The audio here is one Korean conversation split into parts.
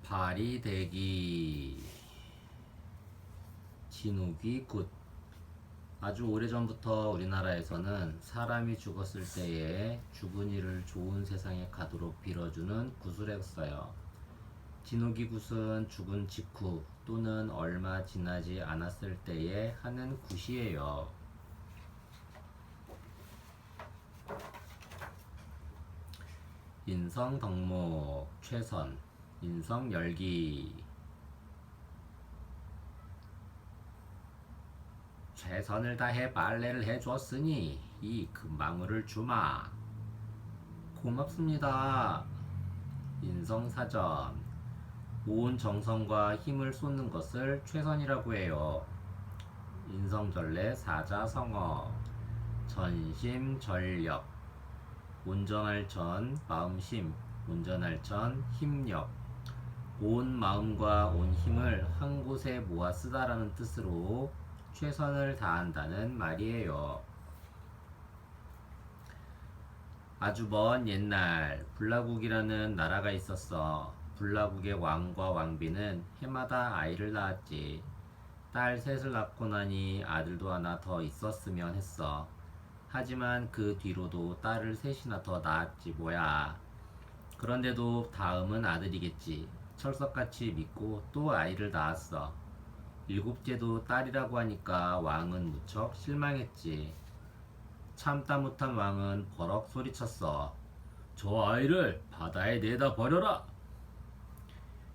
바리대기 진욱이 굿. 아주 오래전부터 우리나라에서는 사람이 죽었을 때에 죽은 이를 좋은 세상에 가도록 빌어주는 굿을 했어요. 진욱이 굿은 죽은 직후 또는 얼마 지나지 않았을 때에 하는 굿이에요. 인성 덕목 최선 인성 열기 최선을 다해 빨래를 해줬으니 이 금방울을 주마. 고맙습니다. 인성사전 온 정성과 힘을 쏟는 것을 최선이라고 해요. 인성전래 사자성어 전심전력 온전할 전 마음심 온전할 전 힘력 온 마음과 온 힘을 한 곳에 모아 쓰다라는 뜻으로 최선을 다한다는 말이에요. 아주 먼 옛날 불라국이라는 나라가 있었어. 불라국의 왕과 왕비는 해마다 아이를 낳았지. 딸 셋을 낳고 나니 아들도 하나 더 있었으면 했어. 하지만 그 뒤로도 딸을 셋이나 더 낳았지 뭐야. 그런데도 다음은 아들이겠지. 철석같이 믿고 또 아이를 낳았어. 일곱째도 딸이라고 하니까 왕은 무척 실망했지. 참다 못한 왕은 버럭 소리쳤어. 저 아이를 바다에 내다 버려라.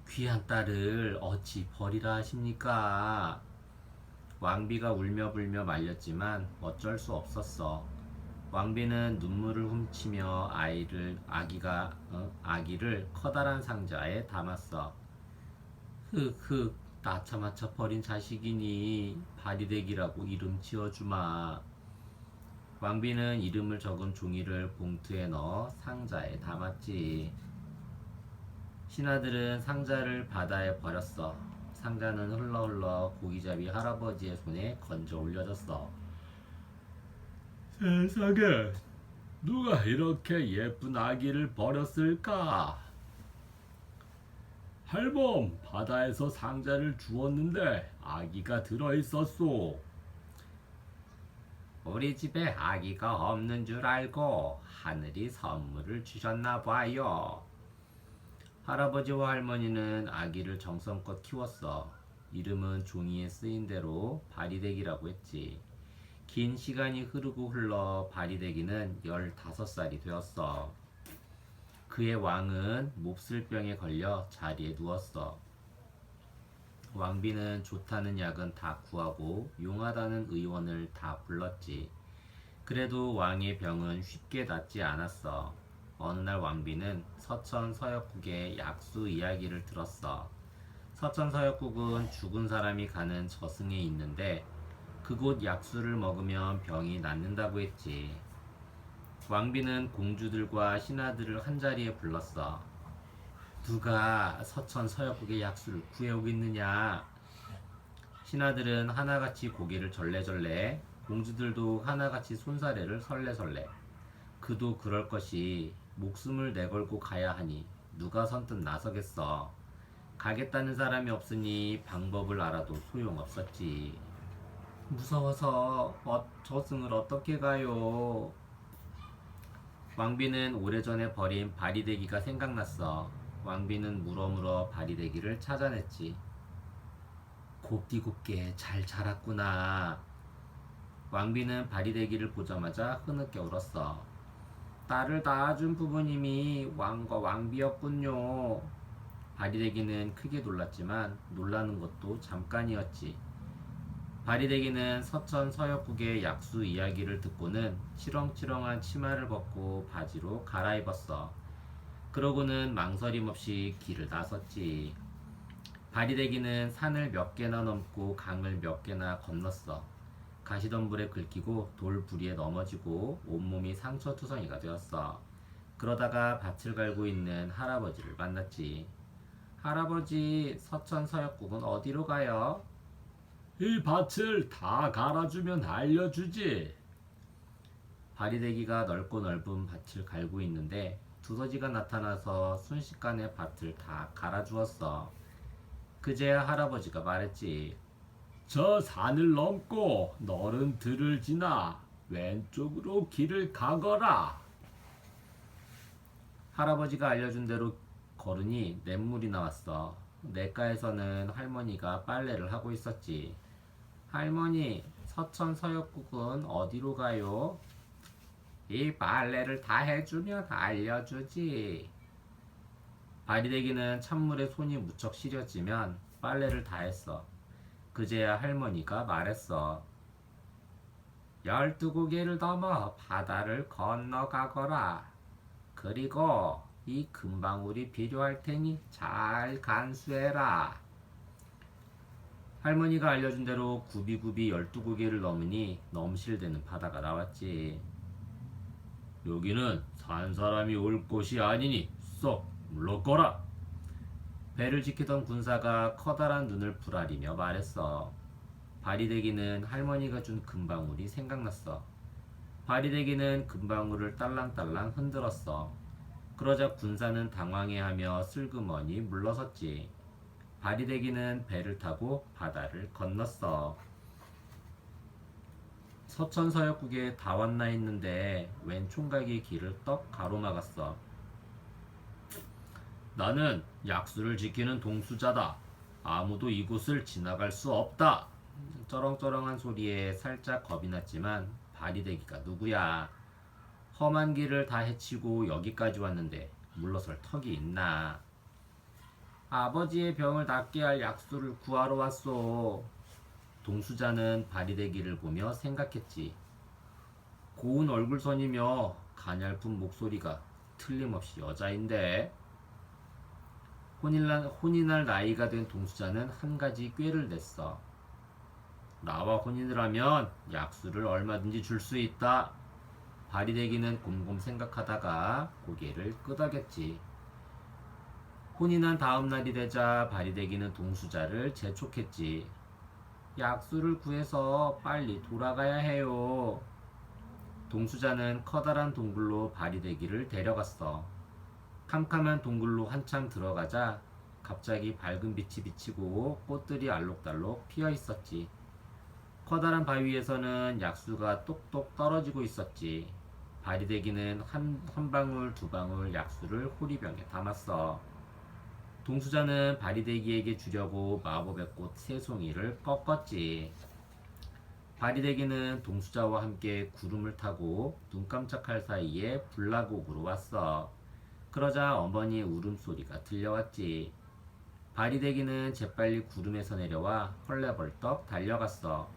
귀한 딸을 어찌 버리라 하십니까? 왕비가 울며 불며 말렸지만 어쩔 수 없었어. 왕비는 눈물을 훔치며 아기를 커다란 상자에 담았어. 흑흑 나차마차 버린 자식이니 바리대기라고 이름 지어주마. 왕비는 이름을 적은 종이를 봉투에 넣어 상자에 담았지. 신하들은 상자를 바다에 버렸어. 상자는 흘러 고기잡이 할아버지의 손에 건져 올려졌어. 세상에 누가 이렇게 예쁜 아기를 버렸을까? 할멈, 바다에서 상자를 주웠는데 아기가 들어있었소. 우리 집에 아기가 없는 줄 알고 하늘이 선물을 주셨나 봐요. 할아버지와 할머니는 아기를 정성껏 키웠어. 이름은 종이에 쓰인 대로 바리대기라고 했지. 긴 시간이 흐르고 흘러 바리대기는 15살이 되었어. 그의 왕은 몹쓸병에 걸려 자리에 누웠어. 왕비는 좋다는 약은 다 구하고 용하다는 의원을 다 불렀지. 그래도 왕의 병은 쉽게 낫지 않았어. 어느 날 왕비는 서천서역국의 약수 이야기를 들었어. 서천서역국은 죽은 사람이 가는 저승에 있는데 그곳 약수를 먹으면 병이 낫는다고 했지. 왕비는 공주들과 신하들을 한자리에 불렀어. 누가 서천서역국의 약수를 구해오겠느냐? 신하들은 하나같이 고개를 절레절레, 공주들도 하나같이 손사래를 설레설레. 그도 그럴 것이 목숨을 내걸고 가야 하니 누가 선뜻 나서겠어. 가겠다는 사람이 없으니 방법을 알아도 소용없었지. 무서워서 저승을 어떻게 가요? 왕비는 오래전에 버린 바리대기가 생각났어. 왕비는 물어물어 바리대기를 찾아냈지. 곱디곱게 잘 자랐구나. 왕비는 바리대기를 보자마자 흐느껴 울었어. 딸을 낳아준 부모님이 왕과 왕비였군요. 바리대기는 크게 놀랐지만 놀라는 것도 잠깐이었지. 바리대기는 서천서역국의 약수 이야기를 듣고는 치렁치렁한 치마를 벗고 바지로 갈아입었어. 그러고는 망설임 없이 길을 나섰지. 바리대기는 산을 몇 개나 넘고 강을 몇 개나 건넜어. 가시덤불에 긁히고 돌부리에 넘어지고 온몸이 상처투성이가 되었어. 그러다가 밭을 갈고 있는 할아버지를 만났지. 할아버지, 서천서역국은 어디로 가요? 이 밭을 다 갈아주면 알려주지. 바리대기가 넓고 넓은 밭을 갈고 있는데 두더지가 나타나서 순식간에 밭을 다 갈아주었어. 그제야 할아버지가 말했지. 저 산을 넘고 너른 들을 지나 왼쪽으로 길을 가거라. 할아버지가 알려준 대로 걸으니 냇물이 나왔어. 냇가에서는 할머니가 빨래를 하고 있었지. 할머니, 서천 서역국은 어디로 가요? 이 빨래를 다 해주면 알려주지. 바리대기는 찬물에 손이 무척 시렸지만 빨래를 다 했어. 그제야 할머니가 말했어. 12고개를 넘어 바다를 건너가거라. 그리고 이 금방울이 필요할 테니 잘 간수해라. 할머니가 알려준 대로 굽이굽이 12고개를 넘으니 넘실대는 바다가 나왔지. 여기는 산 사람이 올 곳이 아니니 쏙 물러거라. 배를 지키던 군사가 커다란 눈을 부라리며 말했어. 바리대기는 할머니가 준 금방울이 생각났어. 바리대기는 금방울을 딸랑딸랑 흔들었어. 그러자 군사는 당황해하며 슬그머니 물러섰지. 바리대기는 배를 타고 바다를 건넜어. 서천서역국에 다 왔나 했는데 웬 총각이 길을 떡 가로막았어. 나는 약수를 지키는 동수자다. 아무도 이곳을 지나갈 수 없다. 쩌렁쩌렁한 소리에 살짝 겁이 났지만 바리대기가 누구야? 험한 길을 다 헤치고 여기까지 왔는데 물러설 턱이 있나? 아버지의 병을 낫게 할 약수를 구하러 왔소. 동수자는 바리대기를 보며 생각했지. 고운 얼굴선이며 가냘픈 목소리가 틀림없이 여자인데. 혼이 날 나이가 된 동수자는 한 가지 꾀를 냈어. 나와 혼인을 하면 약수를 얼마든지 줄 수 있다. 바리대기는 곰곰 생각하다가 고개를 끄덕였지. 혼인한 다음 날이 되자 바리대기는 동수자를 재촉했지. 약수를 구해서 빨리 돌아가야 해요. 동수자는 커다란 동굴로 바리대기를 데려갔어. 캄캄한 동굴로 한참 들어가자 갑자기 밝은 빛이 비치고 꽃들이 알록달록 피어 있었지. 커다란 바위에서는 약수가 똑똑 떨어지고 있었지. 바리대기는 한 방울 두 방울 약수를 호리병에 담았어. 동수자는 바리대기에게 주려고 마법의 꽃 세 송이를 꺾었지. 바리대기는 동수자와 함께 구름을 타고 눈 깜짝할 사이에 불라곡으로 왔어. 그러자 어머니의 울음소리가 들려왔지. 바리대기는 재빨리 구름에서 내려와 헐레벌떡 달려갔어.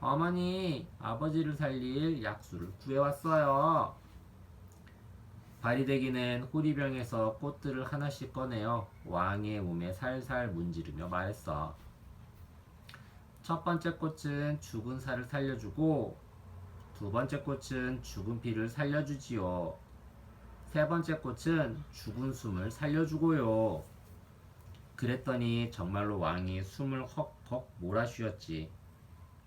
어머니, 아버지를 살릴 약수를 구해왔어요. 바리대기는 호리병에서 꽃들을 하나씩 꺼내어 왕의 몸에 살살 문지르며 말했어. 첫 번째 꽃은 죽은 살을 살려주고, 두 번째 꽃은 죽은 피를 살려주지요. 세 번째 꽃은 죽은 숨을 살려주고요. 그랬더니 정말로 왕이 숨을 헉헉 몰아쉬었지.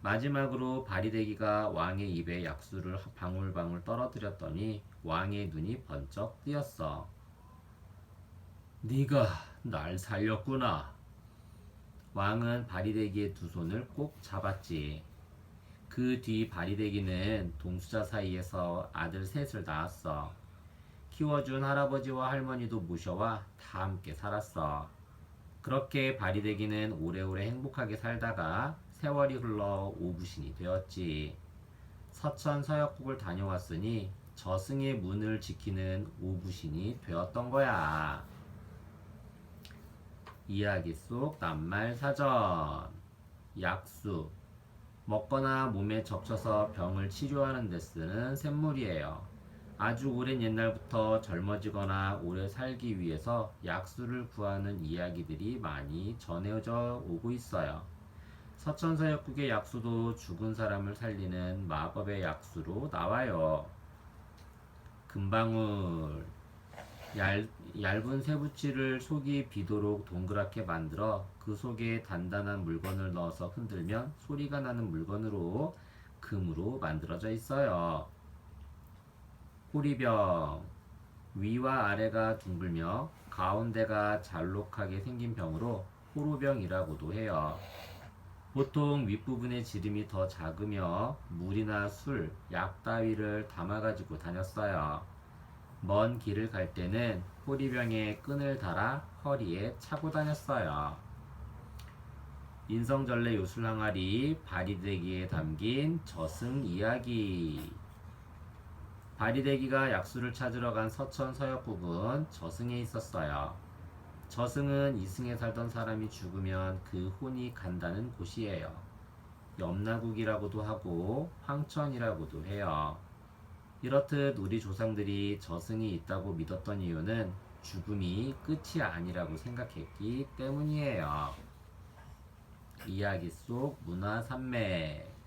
마지막으로 바리대기가 왕의 입에 약수를 방울방울 떨어뜨렸더니 왕의 눈이 번쩍 뜨였어. 네가 날 살렸구나. 왕은 바리대기의 두 손을 꼭 잡았지. 그 뒤 바리대기는 동수자 사이에서 아들 셋을 낳았어. 키워준 할아버지와 할머니도 모셔와 다 함께 살았어. 그렇게 바리대기는 오래오래 행복하게 살다가 세월이 흘러 오부신이 되었지. 서천 서역국을 다녀왔으니 저승의 문을 지키는 오부신이 되었던 거야. 이야기 속 낱말 사전. 약수. 먹거나 몸에 적셔서 병을 치료하는 데 쓰는 샘물이에요. 아주 오랜 옛날부터 젊어지거나 오래 살기 위해서 약수를 구하는 이야기들이 많이 전해져 오고 있어요. 서천서역국의 약수도 죽은 사람을 살리는 마법의 약수로 나와요. 금방울. 얇은 쇠붙이를 속이 비도록 동그랗게 만들어 그 속에 단단한 물건을 넣어서 흔들면 소리가 나는 물건으로 금으로 만들어져 있어요. 호리병. 위와 아래가 둥글며 가운데가 잘록하게 생긴 병으로 호루병이라고도 해요. 보통 윗부분의 지름이 더 작으며 물이나 술, 약 따위를 담아가지고 다녔어요. 먼 길을 갈 때는 호리병에 끈을 달아 허리에 차고 다녔어요. 인성전래 요술항아리 바리대기에 담긴 저승 이야기. 바리대기가 약수를 찾으러 간 서천 서역국은 저승에 있었어요. 저승은 이승에 살던 사람이 죽으면 그 혼이 간다는 곳이에요. 염라국이라고도 하고 황천이라고도 해요. 이렇듯 우리 조상들이 저승이 있다고 믿었던 이유는 죽음이 끝이 아니라고 생각했기 때문이에요. 이야기 속 문화 산맥.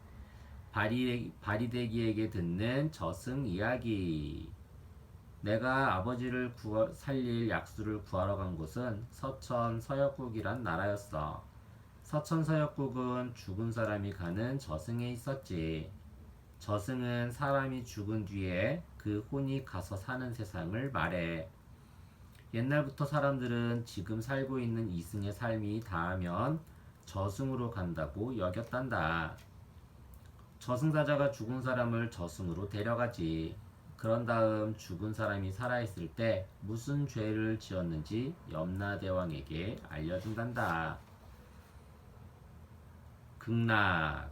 바리대기에게 듣는 저승 이야기. 내가 아버지를 살릴 약수를 구하러 간 곳은 서천 서역국이란 나라였어. 서천 서역국은 죽은 사람이 가는 저승에 있었지. 저승은 사람이 죽은 뒤에 그 혼이 가서 사는 세상을 말해. 옛날부터 사람들은 지금 살고 있는 이승의 삶이 다하면 저승으로 간다고 여겼단다. 저승사자가 죽은 사람을 저승으로 데려가지. 그런 다음 죽은 사람이 살아있을 때 무슨 죄를 지었는지 염라대왕에게 알려준단다. 극락.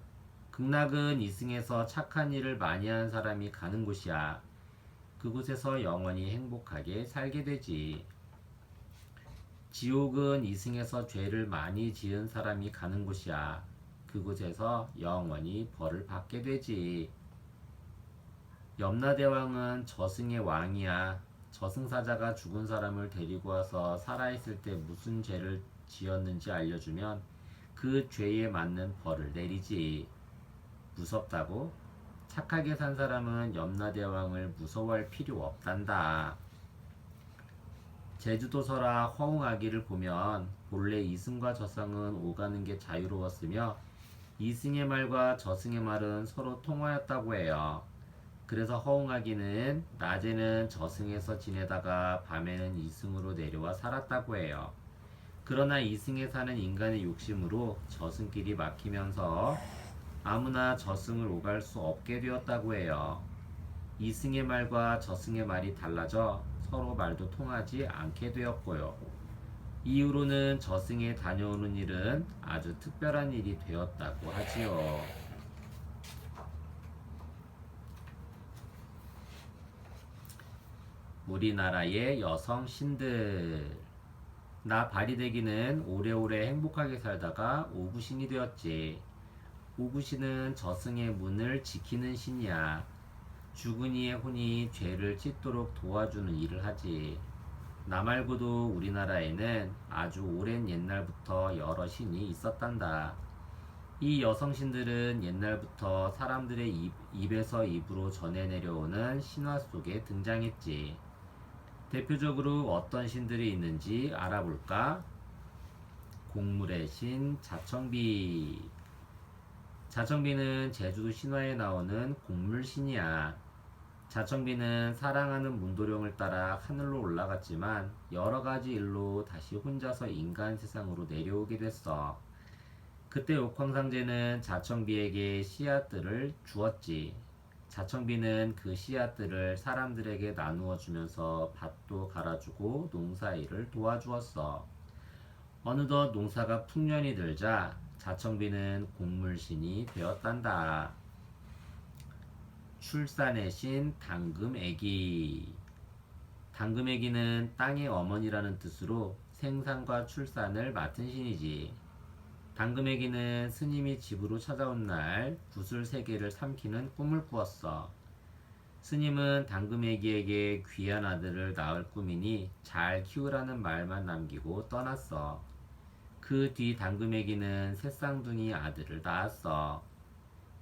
극락은 이승에서 착한 일을 많이 한 사람이 가는 곳이야. 그곳에서 영원히 행복하게 살게 되지. 지옥은 이승에서 죄를 많이 지은 사람이 가는 곳이야. 그곳에서 영원히 벌을 받게 되지. 염라대왕은 저승의 왕이야. 저승사자가 죽은 사람을 데리고 와서 살아있을 때 무슨 죄를 지었는지 알려주면 그 죄에 맞는 벌을 내리지. 무섭다고? 착하게 산 사람은 염라대왕을 무서워할 필요 없단다. 제주도 설화 허웅아기를 보면 본래 이승과 저승은 오가는 게 자유로웠으며 이승의 말과 저승의 말은 서로 통하였다고 해요. 그래서 허웅아기는 낮에는 저승에서 지내다가 밤에는 이승으로 내려와 살았다고 해요. 그러나 이승에 사는 인간의 욕심으로 저승길이 막히면서 아무나 저승을 오갈 수 없게 되었다고 해요. 이승의 말과 저승의 말이 달라져 서로 말도 통하지 않게 되었고요. 이후로는 저승에 다녀오는 일은 아주 특별한 일이 되었다고 하지요. 우리나라의 여성 신들. 나 바리대기는 오래오래 행복하게 살다가 오구신이 되었지. 오구신은 저승의 문을 지키는 신이야. 죽은 이의 혼이 죄를 찢도록 도와주는 일을 하지. 나 말고도 우리나라에는 아주 오랜 옛날부터 여러 신이 있었단다. 이 여성신들은 옛날부터 사람들의 입에서 입으로 전해 내려오는 신화 속에 등장했지. 대표적으로 어떤 신들이 있는지 알아볼까? 곡물의 신 자청비. 자청비는 제주도 신화에 나오는 곡물신이야. 자청비는 사랑하는 문도령을 따라 하늘로 올라갔지만 여러 가지 일로 다시 혼자서 인간 세상으로 내려오게 됐어. 그때 옥황상제는 자청비에게 씨앗들을 주었지. 자청비는 그 씨앗들을 사람들에게 나누어 주면서 밭도 갈아주고 농사일을 도와주었어. 어느덧 농사가 풍년이 들자 자청비는 곡물신이 되었단다. 출산의 신 당금애기. 당금애기는 땅의 어머니라는 뜻으로 생산과 출산을 맡은 신이지. 당금애기는 스님이 집으로 찾아온 날 구슬 3개를 삼키는 꿈을 꾸었어. 스님은 당금애기에게 귀한 아들을 낳을 꿈이니 잘 키우라는 말만 남기고 떠났어. 그 뒤 당금애기는 새 쌍둥이 아들을 낳았어.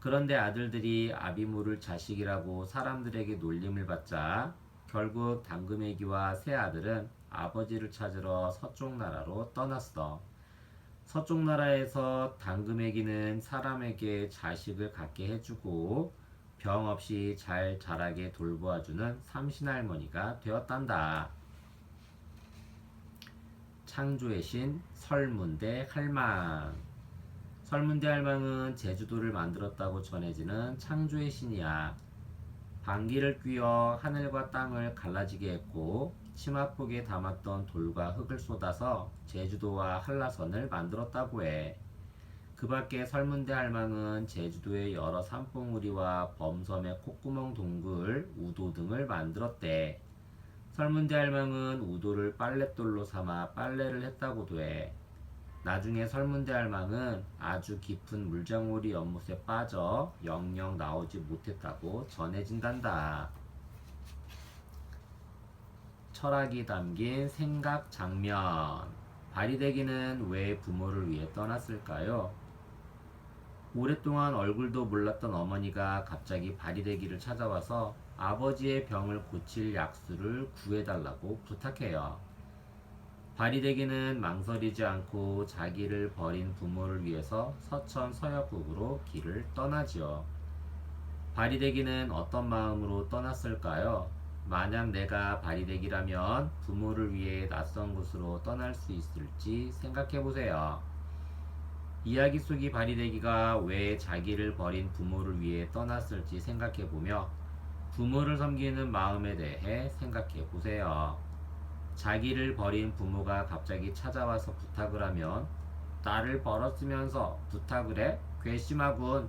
그런데 아들들이 아비 모를 자식이라고 사람들에게 놀림을 받자 결국 당금애기와 새 아들은 아버지를 찾으러 서쪽 나라로 떠났어. 서쪽 나라에서 당금애기는 사람에게 자식을 갖게 해주고 병 없이 잘 자라게 돌보아주는 삼신할머니가 되었단다. 창조의 신 설문대 할망. 설문대 할망은 제주도를 만들었다고 전해지는 창조의 신이야. 방귀를 뀌어 하늘과 땅을 갈라지게 했고 치마폭에 담았던 돌과 흙을 쏟아서 제주도와 한라선을 만들었다고 해. 그 밖에 설문대 할망은 제주도의 여러 산봉우리와 범섬의 콧구멍 동굴, 우도 등을 만들었대. 설문대 할망은 우도를 빨랫돌로 삼아 빨래를 했다고도 해. 나중에 설문대 할망은 아주 깊은 물장오리 연못에 빠져 영영 나오지 못했다고 전해진단다. 철학이 담긴 생각 장면. 바리대기는 왜 부모를 위해 떠났을까요? 오랫동안 얼굴도 몰랐던 어머니가 갑자기 바리대기를 찾아와서 아버지의 병을 고칠 약수를 구해달라고 부탁해요. 바리대기는 망설이지 않고 자기를 버린 부모를 위해서 서천 서역국으로 길을 떠나지요. 바리대기는 어떤 마음으로 떠났을까요? 만약 내가 바리대기라면 부모를 위해 낯선 곳으로 떠날 수 있을지 생각해 보세요. 이야기 속의 바리대기가 왜 자기를 버린 부모를 위해 떠났을지 생각해 보며 부모를 섬기는 마음에 대해 생각해 보세요. 자기를 버린 부모가 갑자기 찾아와서 부탁을 하면 나를 버렸으면서 부탁을 해? 괘씸하군.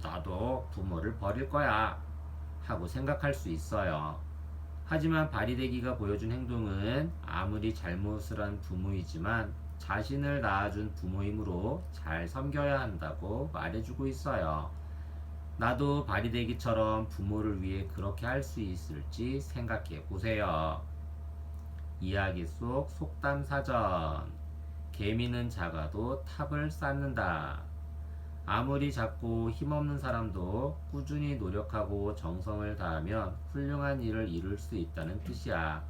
나도 부모를 버릴 거야. 하고 생각할 수 있어요. 하지만 바리대기가 보여준 행동은 아무리 잘못을 한 부모이지만 자신을 낳아준 부모이므로 잘 섬겨야 한다고 말해주고 있어요. 나도 바리대기처럼 부모를 위해 그렇게 할 수 있을지 생각해 보세요. 이야기 속 속담 사전. 개미는 작아도 탑을 쌓는다. 아무리 작고 힘없는 사람도 꾸준히 노력하고 정성을 다하면 훌륭한 일을 이룰 수 있다는 뜻이야.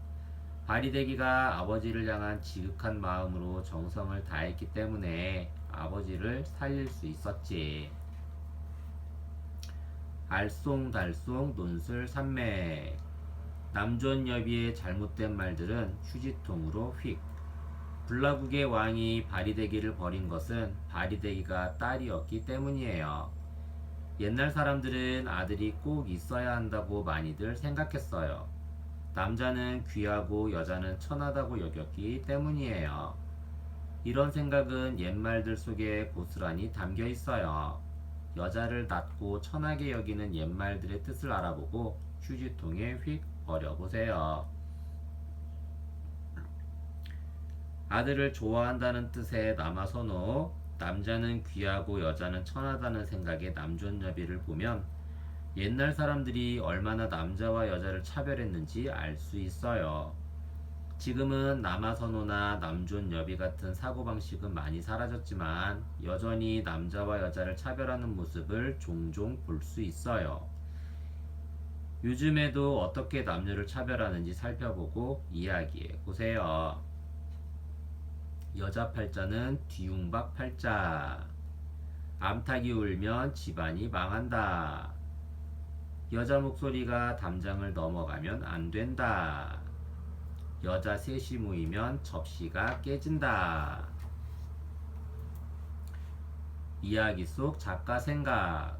바리대기가 아버지를 향한 지극한 마음으로 정성을 다했기 때문에 아버지를 살릴 수 있었지. 알쏭달쏭 논술 산맥. 남존여비의 잘못된 말들은 휴지통으로 휙. 불라국의 왕이 바리대기를 버린 것은 바리대기가 딸이었기 때문이에요. 옛날 사람들은 아들이 꼭 있어야 한다고 많이들 생각했어요. 남자는 귀하고 여자는 천하다고 여겼기 때문이에요. 이런 생각은 옛말들 속에 고스란히 담겨 있어요. 여자를 낮고 천하게 여기는 옛말들의 뜻을 알아보고 휴지통에 휙 버려보세요. 아들을 좋아한다는 뜻의 남아선호, 남자는 귀하고 여자는 천하다는 생각의 남존여비를 보면 옛날 사람들이 얼마나 남자와 여자를 차별했는지 알 수 있어요. 지금은 남아선호나 남존여비 같은 사고방식은 많이 사라졌지만 여전히 남자와 여자를 차별하는 모습을 종종 볼 수 있어요. 요즘에도 어떻게 남녀를 차별하는지 살펴보고 이야기해 보세요. 여자 팔자는 뒤움박 팔자. 암탉이 울면 집안이 망한다. 여자 목소리가 담장을 넘어가면 안 된다. 여자 셋이 모이면 접시가 깨진다. 이야기 속 작가 생각.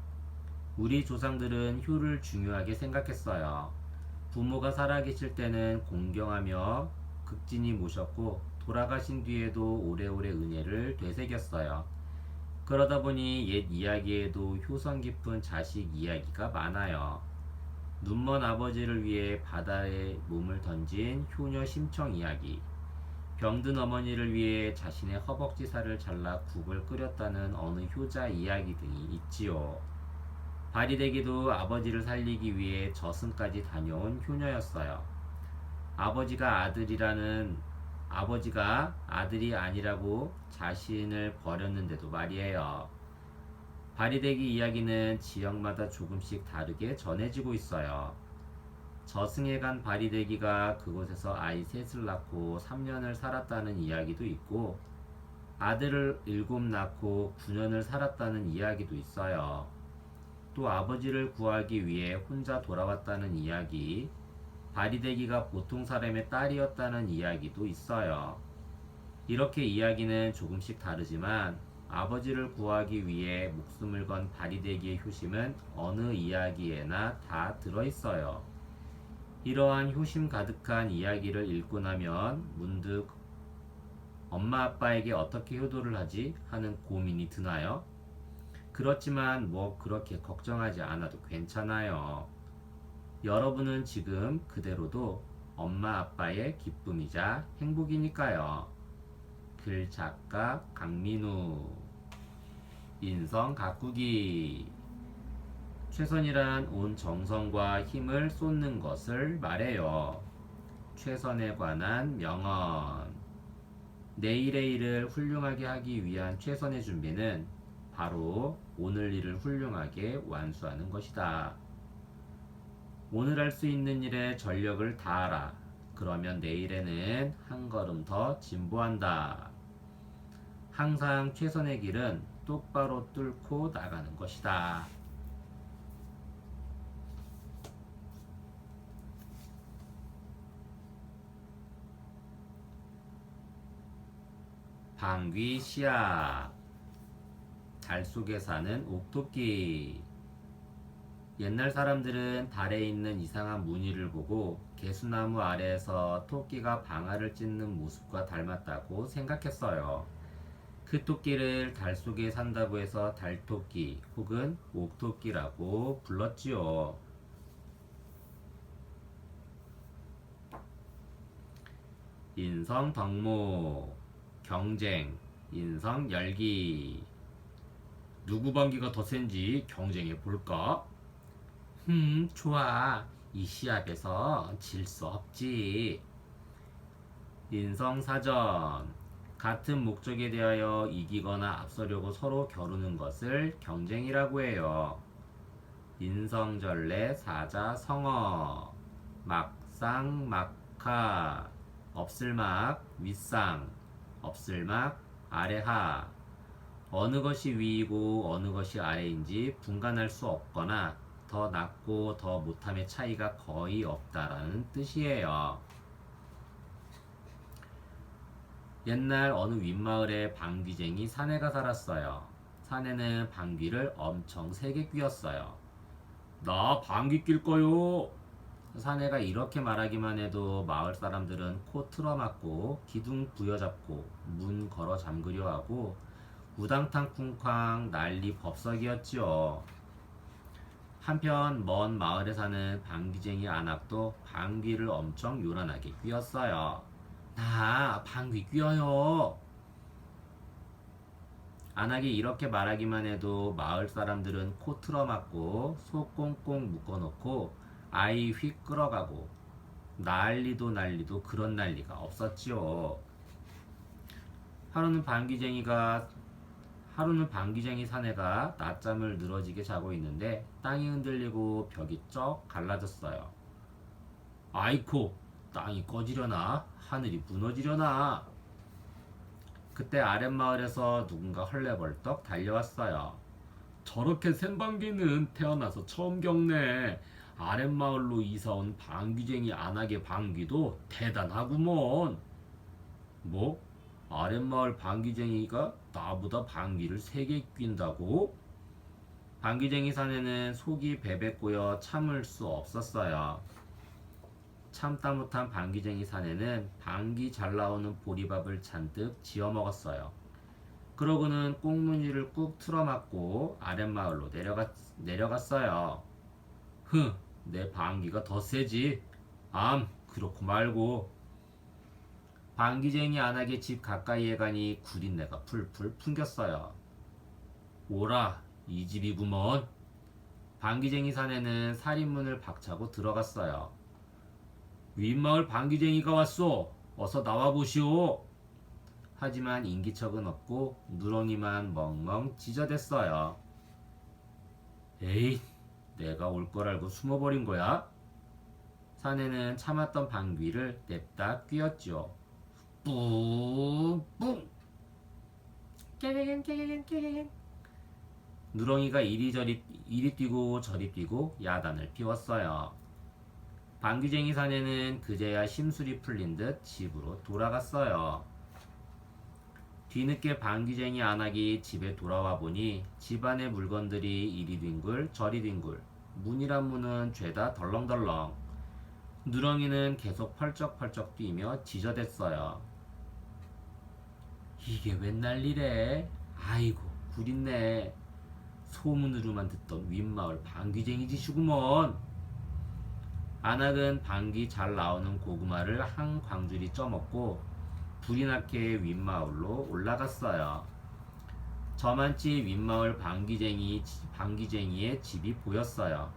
우리 조상들은 효를 중요하게 생각했어요. 부모가 살아계실 때는 공경하며 극진히 모셨고 돌아가신 뒤에도 오래오래 은혜를 되새겼어요. 그러다 보니 옛 이야기에도 효성 깊은 자식 이야기가 많아요. 눈먼 아버지를 위해 바다에 몸을 던진 효녀 심청 이야기, 병든 어머니를 위해 자신의 허벅지 살을 잘라 국을 끓였다는 어느 효자 이야기 등이 있지요. 바리대기도 아버지를 살리기 위해 저승까지 다녀온 효녀였어요. 아버지가 아들이 아니라고 자신을 버렸는데도 말이에요. 바리대기 이야기는 지역마다 조금씩 다르게 전해지고 있어요. 저승에 간 바리대기가 그곳에서 아이 셋을 낳고 3년을 살았다는 이야기도 있고 아들을 7 낳고 9년을 살았다는 이야기도 있어요. 또 아버지를 구하기 위해 혼자 돌아왔다는 이야기, 바리새기가 보통 사람의 딸이었다는 이야기도 있어요. 이렇게 이야기는 조금씩 다르지만 아버지를 구하기 위해 목숨을 건 바리새기의 효심은 어느 이야기에나 다 들어있어요. 이러한 효심 가득한 이야기를 읽고 나면 문득 엄마 아빠에게 어떻게 효도를 하지 하는 고민이 드나요? 그렇지만 뭐 그렇게 걱정하지 않아도 괜찮아요. 여러분은 지금 그대로도 엄마 아빠의 기쁨이자 행복이니까요. 글 작가 강민우. 인성 가꾸기. 최선이란 온 정성과 힘을 쏟는 것을 말해요. 최선에 관한 명언. 내일의 일을 훌륭하게 하기 위한 최선의 준비는 바로 오늘 일을 훌륭하게 완수하는 것이다. 오늘 할 수 있는 일에 전력을 다하라. 그러면 내일에는 한 걸음 더 진보한다. 항상 최선의 길은 똑바로 뚫고 나가는 것이다. 방귀 씨앗. 달 속에 사는 옥토끼. 옛날 사람들은 달에 있는 이상한 무늬를 보고 개수나무 아래에서 토끼가 방아를 찢는 모습과 닮았다고 생각했어요. 그 토끼를 달 속에 산다고 해서 달토끼 혹은 옥토끼라고 불렀지요. 인성 덕목. 경쟁. 인성 열기. 누구 방귀가 더 센지 경쟁해 볼까? 좋아. 이 시합에서 질 수 없지. 인성사전. 같은 목적에 대하여 이기거나 앞서려고 서로 겨루는 것을 경쟁이라고 해요. 인성전래 사자성어. 막상 막하. 없을막 윗상. 없을막 아래하. 어느 것이 위이고 어느 것이 아래인지 분간할 수 없거나 더 낮고 더 못함의 차이가 거의 없다라는 뜻이에요. 옛날 어느 윗마을에 방귀쟁이 사내가 살았어요. 사내는 방귀를 엄청 세게 뀌었어요. 나 방귀 낄 거요. 사내가 이렇게 말하기만 해도 마을 사람들은 코 틀어막고 기둥 부여잡고 문 걸어 잠그려 하고 우당탕 쿵쾅 난리 법석이었지요. 한편 먼 마을에 사는 방귀쟁이 안악도 방귀를 엄청 요란하게 뀌었어요. 나 방귀 뀌어요. 안악이 이렇게 말하기만 해도 마을 사람들은 코 틀어막고 속 꽁꽁 묶어놓고 아이 휙 끌어가고 난리도 그런 난리가 없었지요. 하루는 방귀쟁이 사내가 낮잠을 늘어지게 자고 있는데 땅이 흔들리고 벽이 쩍 갈라졌어요. 아이코, 땅이 꺼지려나? 하늘이 무너지려나? 그때 아랫마을에서 누군가 헐레벌떡 달려왔어요. 저렇게 센 방귀는 태어나서 처음 겪네. 아랫마을로 이사온 방귀쟁이 안악의 방귀도 대단하구먼. 뭐? 아랫마을 방귀쟁이가 나보다 방귀를 3개 뀐다고? 방귀쟁이 사내는 속이 베베 꼬여 참을 수 없었어요. 참다 못한 방귀쟁이 사내는 방귀 잘 나오는 보리밥을 잔뜩 지어 먹었어요. 그러고는 꽁무니를 꾹 틀어막고 아랫마을로 내려갔어요. 내 방귀가 더 세지. 그렇고 말고. 방귀쟁이 안악의 집 가까이에 가니 구린내가 풀풀 풍겼어요. 오라, 이 집이구먼. 방귀쟁이 사내는 살인문을 박차고 들어갔어요. 윗마을 방귀쟁이가 왔소. 어서 나와보시오. 하지만 인기척은 없고 누렁이만 멍멍 찢어댔어요. 에이, 내가 올 걸 알고 숨어버린 거야? 사내는 참았던 방귀를 냅다 뀌었죠. 뿡뿡. 깨갱. 누렁이가 이리 뛰고 저리 뛰고 야단을 피웠어요. 방귀쟁이 사내는 그제야 심술이 풀린 듯 집으로 돌아갔어요. 뒤늦게 방귀쟁이 안악이 집에 돌아와 보니 집안의 물건들이 이리 뒹굴 저리 뒹굴, 문이란 문은 죄다 덜렁덜렁. 누렁이는 계속 펄쩍펄쩍 뛰며 지저댔어요. 이게 웬 난리래? 아이고 구린내. 소문으로만 듣던 윗마을 방귀쟁이 짓이구먼. 안악은 방귀 잘 나오는 고구마를 한 광주리 쪄먹고 불이 나게 윗마을로 올라갔어요. 저만치 윗마을 방귀쟁이의 집이 보였어요.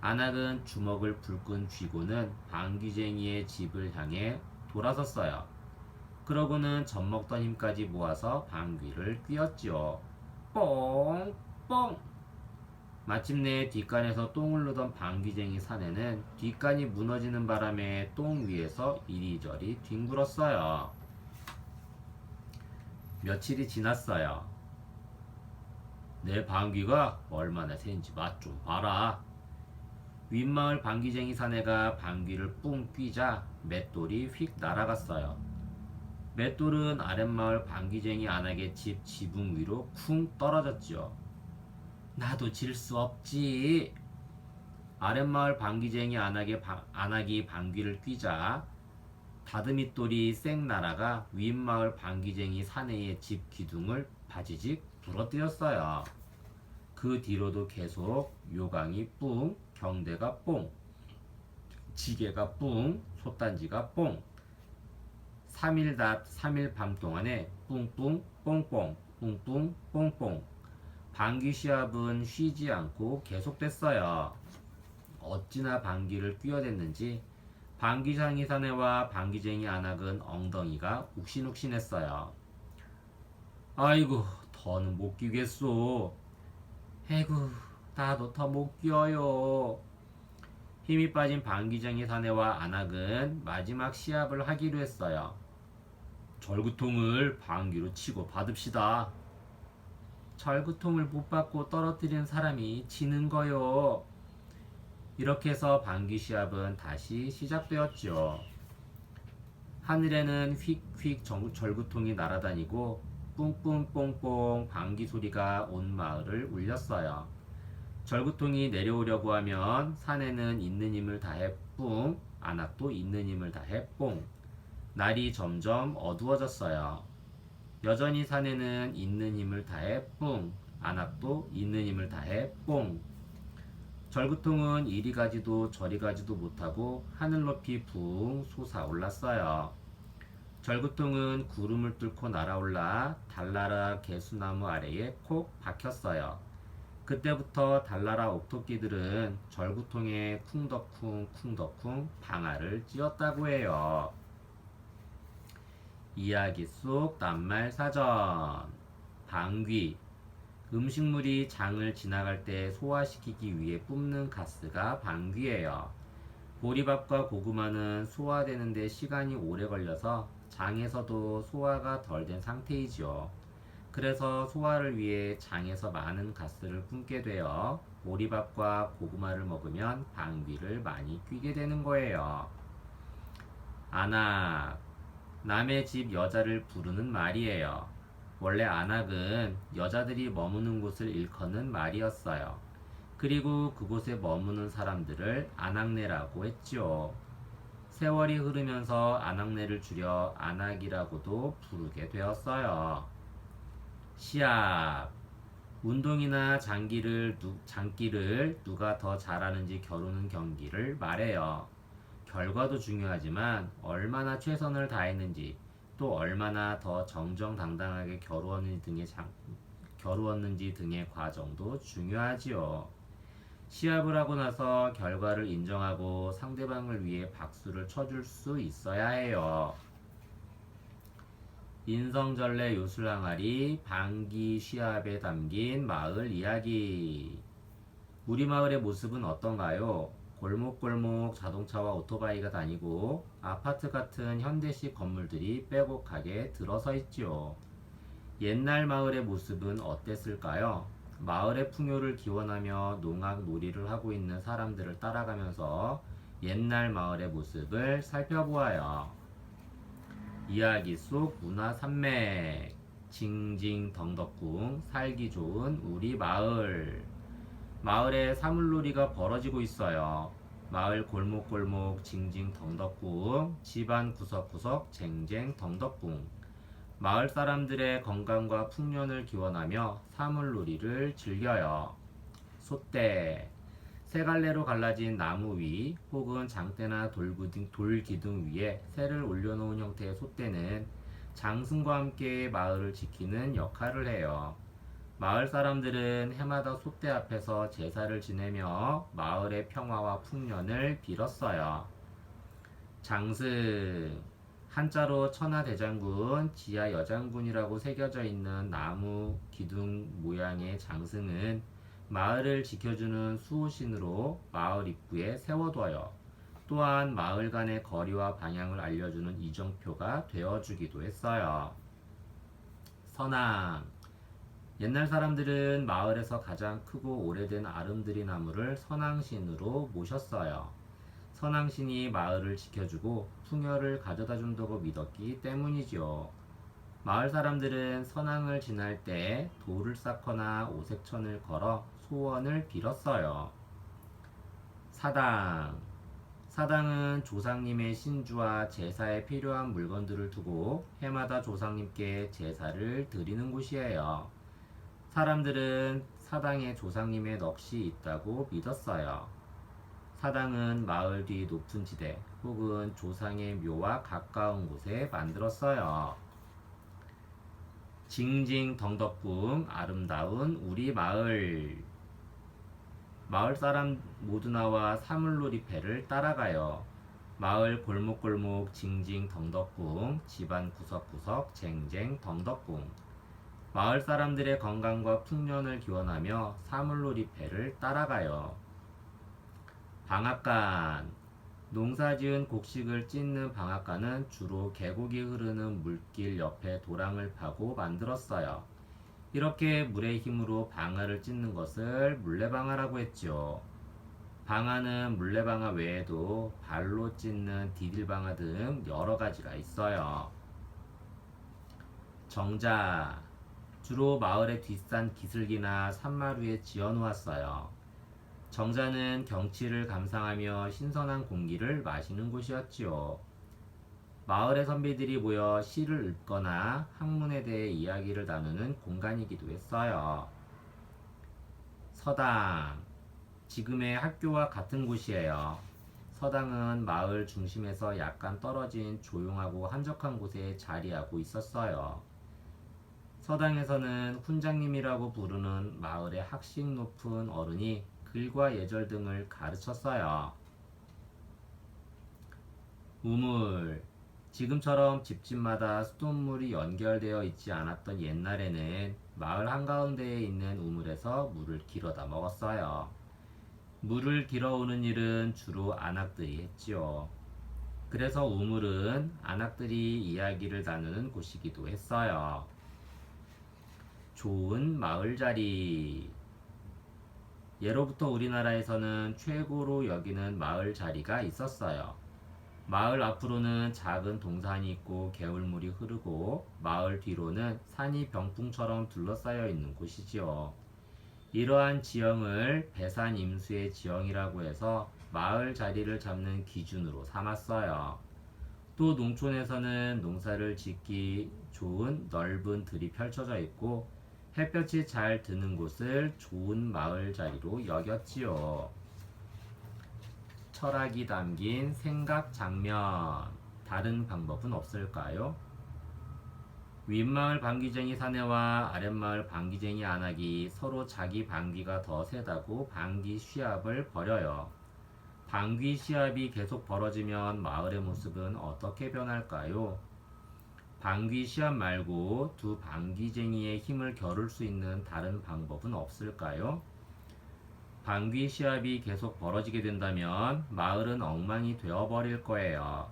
안악은 주먹을 불끈 쥐고는 방귀쟁이의 집을 향해 돌아섰어요. 그러고는 젖먹던 힘까지 모아서 방귀를 뀌었지요. 뽕! 뽕! 마침내 뒷간에서 똥을 누던 방귀쟁이 사내는 뒷간이 무너지는 바람에 똥 위에서 이리저리 뒹굴었어요. 며칠이 지났어요. 내 방귀가 얼마나 센지 맛 좀 봐라. 윗마을 방귀쟁이 사내가 방귀를 뿡 뀌자 맷돌이 휙 날아갔어요. 맷돌은 아랫마을 방귀쟁이 안악의 집 지붕 위로 쿵 떨어졌지요. 나도 질 수 없지. 아랫마을 방귀쟁이 안악이 방귀를 뀌자 다듬이돌이 쌩 날아가 윗마을 방귀쟁이 사내의 집 기둥을 바지직 부러뜨렸어요. 그 뒤로도 계속 요강이 뿡, 경대가 뽕, 지게가 뿡, 솥단지가 뽕. 3일 밤 동안에 뿡뿡 뽕뽕 뿡뿡 뽕뽕 방귀 시합은 쉬지 않고 계속됐어요. 어찌나 방귀를 뀌어댔는지 방귀쟁이 사내와 방귀쟁이 안악은 엉덩이가 욱신욱신했어요. 아이고 더는 못 끼겠소. 에구 나도 더 못 끼어요. 힘이 빠진 방귀쟁이 사내와 안악은 마지막 시합을 하기로 했어요. 절구통을 방귀로 치고 받읍시다. 절구통을 못 받고 떨어뜨린 사람이 지는 거요. 이렇게 해서 방귀 시합은 다시 시작되었죠. 하늘에는 휙휙 절구통이 날아다니고 뿡뿡뽕뽕 방귀 소리가 온 마을을 울렸어요. 절구통이 내려오려고 하면 산에는 있는 힘을 다해 뿡, 안악도 있는 힘을 다해 뽕. 날이 점점 어두워졌어요. 여전히 산에는 있는 힘을 다해 뿡, 안악도 있는 힘을 다해 뽕. 절구통은 이리 가지도 저리 가지도 못하고 하늘 높이 붕 솟아올랐어요. 절구통은 구름을 뚫고 날아올라 달나라 개수나무 아래에 콕 박혔어요. 그때부터 달나라 옥토끼들은 절구통에 쿵덕쿵 쿵덕쿵 방아를 찧었다고 해요. 이야기 속 낱말 사전. 방귀. 음식물이 장을 지나갈 때 소화시키기 위해 뿜는 가스가 방귀예요. 보리밥과 고구마는 소화되는 데 시간이 오래 걸려서 장에서도 소화가 덜 된 상태이지요. 그래서 소화를 위해 장에서 많은 가스를 뿜게 되어 보리밥과 고구마를 먹으면 방귀를 많이 뀌게 되는 거예요. 안악. 남의 집 여자를 부르는 말이에요. 원래 안악은 여자들이 머무는 곳을 일컫는 말이었어요. 그리고 그곳에 머무는 사람들을 안악내라고 했지요. 세월이 흐르면서 안악내를 줄여 안악이라고도 부르게 되었어요. 시합. 운동이나 장기를 누가 더 잘하는지 겨루는 경기를 말해요. 결과도 중요하지만 얼마나 최선을 다했는지 또 얼마나 더 정정당당하게 겨루었는지 등의 과정도 중요하지요. 시합을 하고 나서 결과를 인정하고 상대방을 위해 박수를 쳐줄 수 있어야 해요. 인성절레 요술항아리 방귀 시합에 담긴 마을 이야기. 우리 마을의 모습은 어떤가요? 골목골목 자동차와 오토바이가 다니고 아파트 같은 현대식 건물들이 빼곡하게 들어서 있지요. 옛날 마을의 모습은 어땠을까요? 마을의 풍요를 기원하며 농악 놀이를 하고 있는 사람들을 따라가면서 옛날 마을의 모습을 살펴보아요. 이야기 속 문화 산맥, 징징덩덕궁, 살기 좋은 우리 마을. 마을에 사물놀이가 벌어지고 있어요. 마을 골목골목 징징덩덕궁, 집안 구석구석 쟁쟁덩덕궁. 마을 사람들의 건강과 풍년을 기원하며 사물놀이를 즐겨요. 솥대, 세 갈래로 갈라진 나무 위 혹은 장대나 돌기둥 위에 새를 올려놓은 형태의 솥대는 장승과 함께 마을을 지키는 역할을 해요. 마을 사람들은 해마다 솥대 앞에서 제사를 지내며 마을의 평화와 풍년을 빌었어요. 장승, 한자로 천하대장군, 지하 여장군이라고 새겨져 있는 나무 기둥 모양의 장승은 마을을 지켜주는 수호신으로 마을 입구에 세워둬요. 또한 마을 간의 거리와 방향을 알려주는 이정표가 되어주기도 했어요. 선앙, 옛날 사람들은 마을에서 가장 크고 오래된 아름드리 나무를 선앙신으로 모셨어요. 선앙신이 마을을 지켜주고 풍요를 가져다 준다고 믿었기 때문이죠. 마을 사람들은 선앙을 지날 때 돌을 쌓거나 오색천을 걸어 소원을 빌었어요. 사당, 사당은 조상님의 신주와 제사에 필요한 물건들을 두고 해마다 조상님께 제사를 드리는 곳이에요. 사람들은 사당에 조상님의 넋이 있다고 믿었어요. 사당은 마을 뒤 높은 지대 혹은 조상의 묘와 가까운 곳에 만들었어요. 징징덩덕궁, 아름다운 우리 마을. 마을 사람 모두 나와 사물놀이패를 따라가요. 마을 골목골목 징징덩덕궁, 집안 구석구석 쟁쟁덩덕궁. 마을 사람들의 건강과 풍년을 기원하며 사물놀이패를 따라가요. 방앗간, 농사지은 곡식을 찢는 방앗간은 주로 계곡이 흐르는 물길 옆에 도랑을 파고 만들었어요. 이렇게 물의 힘으로 방아를 찢는 것을 물레방아라고 했죠. 방아는 물레방아 외에도 발로 찢는 디딜방아 등 여러 가지가 있어요. 정자, 주로 마을의 뒷산 기슭이나 산마루에 지어놓았어요. 정자는 경치를 감상하며 신선한 공기를 마시는 곳이었지요. 마을의 선비들이 모여 시를 읊거나 학문에 대해 이야기를 나누는 공간이기도 했어요. 서당, 지금의 학교와 같은 곳이에요. 서당은 마을 중심에서 약간 떨어진 조용하고 한적한 곳에 자리하고 있었어요. 서당에서는 훈장님이라고 부르는 마을의 학식 높은 어른이 글과 예절 등을 가르쳤어요. 우물, 지금처럼 집집마다 수돗물이 연결되어 있지 않았던 옛날에는 마을 한가운데에 있는 우물에서 물을 길어다 먹었어요. 물을 길어오는 일은 주로 안악들이 했지요. 그래서 우물은 안악들이 이야기를 나누는 곳이기도 했어요. 좋은 마을 자리. 예로부터 우리나라에서는 최고로 여기는 마을 자리가 있었어요. 마을 앞으로는 작은 동산이 있고 개울물이 흐르고 마을 뒤로는 산이 병풍처럼 둘러싸여 있는 곳이지요. 이러한 지형을 배산임수의 지형이라고 해서 마을 자리를 잡는 기준으로 삼았어요. 또 농촌에서는 농사를 짓기 좋은 넓은 들이 펼쳐져 있고 햇볕이 잘 드는 곳을 좋은 마을 자리로 여겼지요. 철학이 담긴 생각 장면. 다른 방법은 없을까요? 윗마을 방귀쟁이 사내와 아랫마을 방귀쟁이 안악이 서로 자기 방귀가 더 세다고 방귀 시합을 벌여요. 방귀 시합이 계속 벌어지면 마을의 모습은 어떻게 변할까요? 방귀 시합 말고 두 방귀쟁이의 힘을 겨룰 수 있는 다른 방법은 없을까요? 방귀 시합이 계속 벌어지게 된다면 마을은 엉망이 되어버릴 거예요.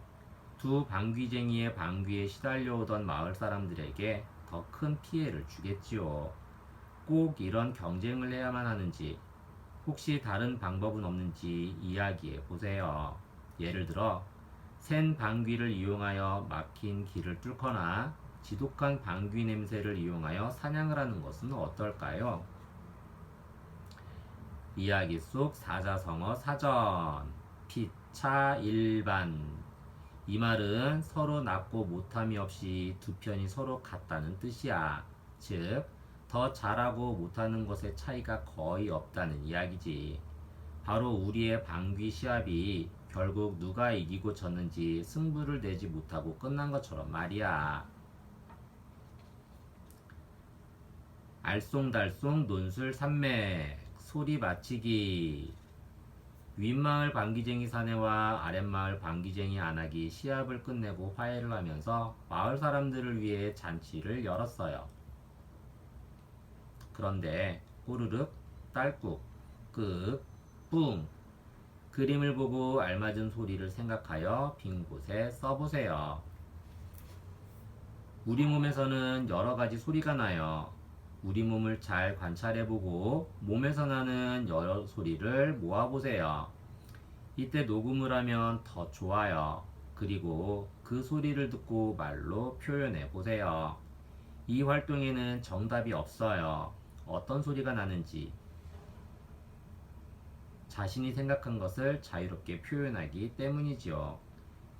두 방귀쟁이의 방귀에 시달려오던 마을 사람들에게 더 큰 피해를 주겠지요. 꼭 이런 경쟁을 해야만 하는지, 혹시 다른 방법은 없는지 이야기해 보세요. 예를 들어, 센 방귀를 이용하여 막힌 길을 뚫거나 지독한 방귀 냄새를 이용하여 사냥을 하는 것은 어떨까요? 이야기 속 사자성어 사전. 피차 일반. 이 말은 서로 낮고 못함이 없이 두 편이 서로 같다는 뜻이야. 즉, 더 잘하고 못하는 것의 차이가 거의 없다는 이야기지. 바로 우리의 방귀 시합이 결국 누가 이기고 졌는지 승부를 내지 못하고 끝난 것처럼 말이야. 알쏭달쏭 논술 산맥. 소리 맞히기. 윗마을 방귀쟁이 사내와 아랫마을 방귀쟁이 안하기 시합을 끝내고 화해를 하면서 마을 사람들을 위해 잔치를 열었어요. 그런데 꼬르륵, 딸꾹, 끄, 뿡. 그림을 보고 알맞은 소리를 생각하여 빈 곳에 써보세요. 우리 몸에서는 여러 가지 소리가 나요. 우리 몸을 잘 관찰해보고 몸에서 나는 여러 소리를 모아보세요. 이때 녹음을 하면 더 좋아요. 그리고 그 소리를 듣고 말로 표현해보세요. 이 활동에는 정답이 없어요. 어떤 소리가 나는지 자신이 생각한 것을 자유롭게 표현하기 때문이지요.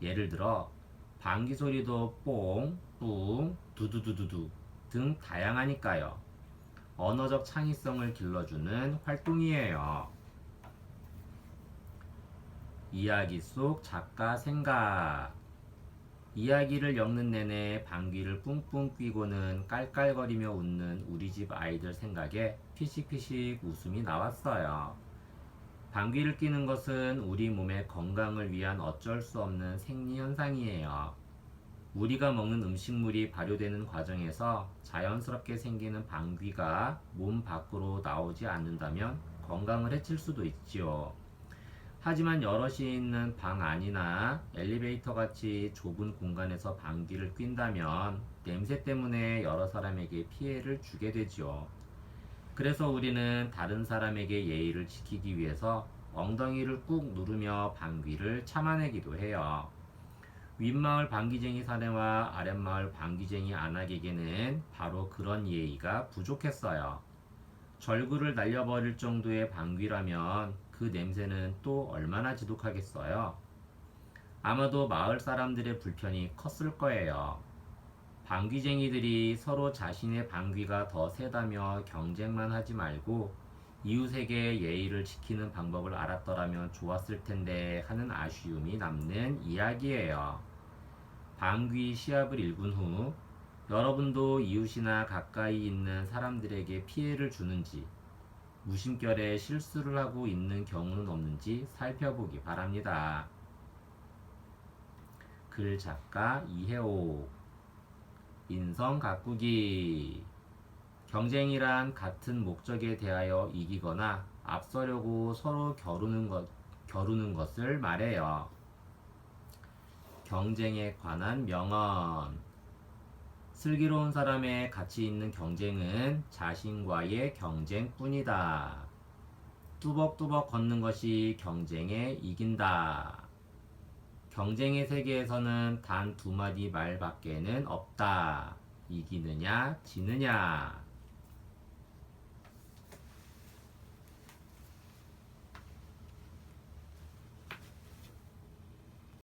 예를 들어 방귀 소리도 뽕, 뿡, 두두두두두 등 다양하니까요. 언어적 창의성을 길러주는 활동이에요. 이야기 속 작가 생각. 이야기를 엮는 내내 방귀를 뿡뿡 뀌고는 깔깔거리며 웃는 우리 집 아이들 생각에 피식피식 웃음이 나왔어요. 방귀를 뀌는 것은 우리 몸의 건강을 위한 어쩔 수 없는 생리현상이에요. 우리가 먹는 음식물이 발효되는 과정에서 자연스럽게 생기는 방귀가 몸 밖으로 나오지 않는다면 건강을 해칠 수도 있지요. 하지만 여럿이 있는 방 안이나 엘리베이터 같이 좁은 공간에서 방귀를 뀐다면 냄새 때문에 여러 사람에게 피해를 주게 되지요. 그래서 우리는 다른 사람에게 예의를 지키기 위해서 엉덩이를 꾹 누르며 방귀를 참아내기도 해요. 윗마을 방귀쟁이 사내와 아랫마을 방귀쟁이 안악에게는 바로 그런 예의가 부족했어요. 절구를 날려버릴 정도의 방귀라면 그 냄새는 또 얼마나 지독하겠어요? 아마도 마을 사람들의 불편이 컸을 거예요. 방귀쟁이들이 서로 자신의 방귀가 더 세다며 경쟁만 하지 말고 이웃에게 예의를 지키는 방법을 알았더라면 좋았을 텐데 하는 아쉬움이 남는 이야기예요. 방귀 시합을 읽은 후 여러분도 이웃이나 가까이 있는 사람들에게 피해를 주는지 무심결에 실수를 하고 있는 경우는 없는지 살펴보기 바랍니다. 글 작가 이혜옥. 인성 가꾸기. 경쟁이란 같은 목적에 대하여 이기거나 앞서려고 서로 겨루는 것을 말해요. 경쟁에 관한 명언. 슬기로운 사람의 가치 있는 경쟁은 자신과의 경쟁뿐이다. 뚜벅뚜벅 걷는 것이 경쟁에 이긴다. 경쟁의 세계에서는 단 두 마디 말밖에는 없다. 이기느냐, 지느냐.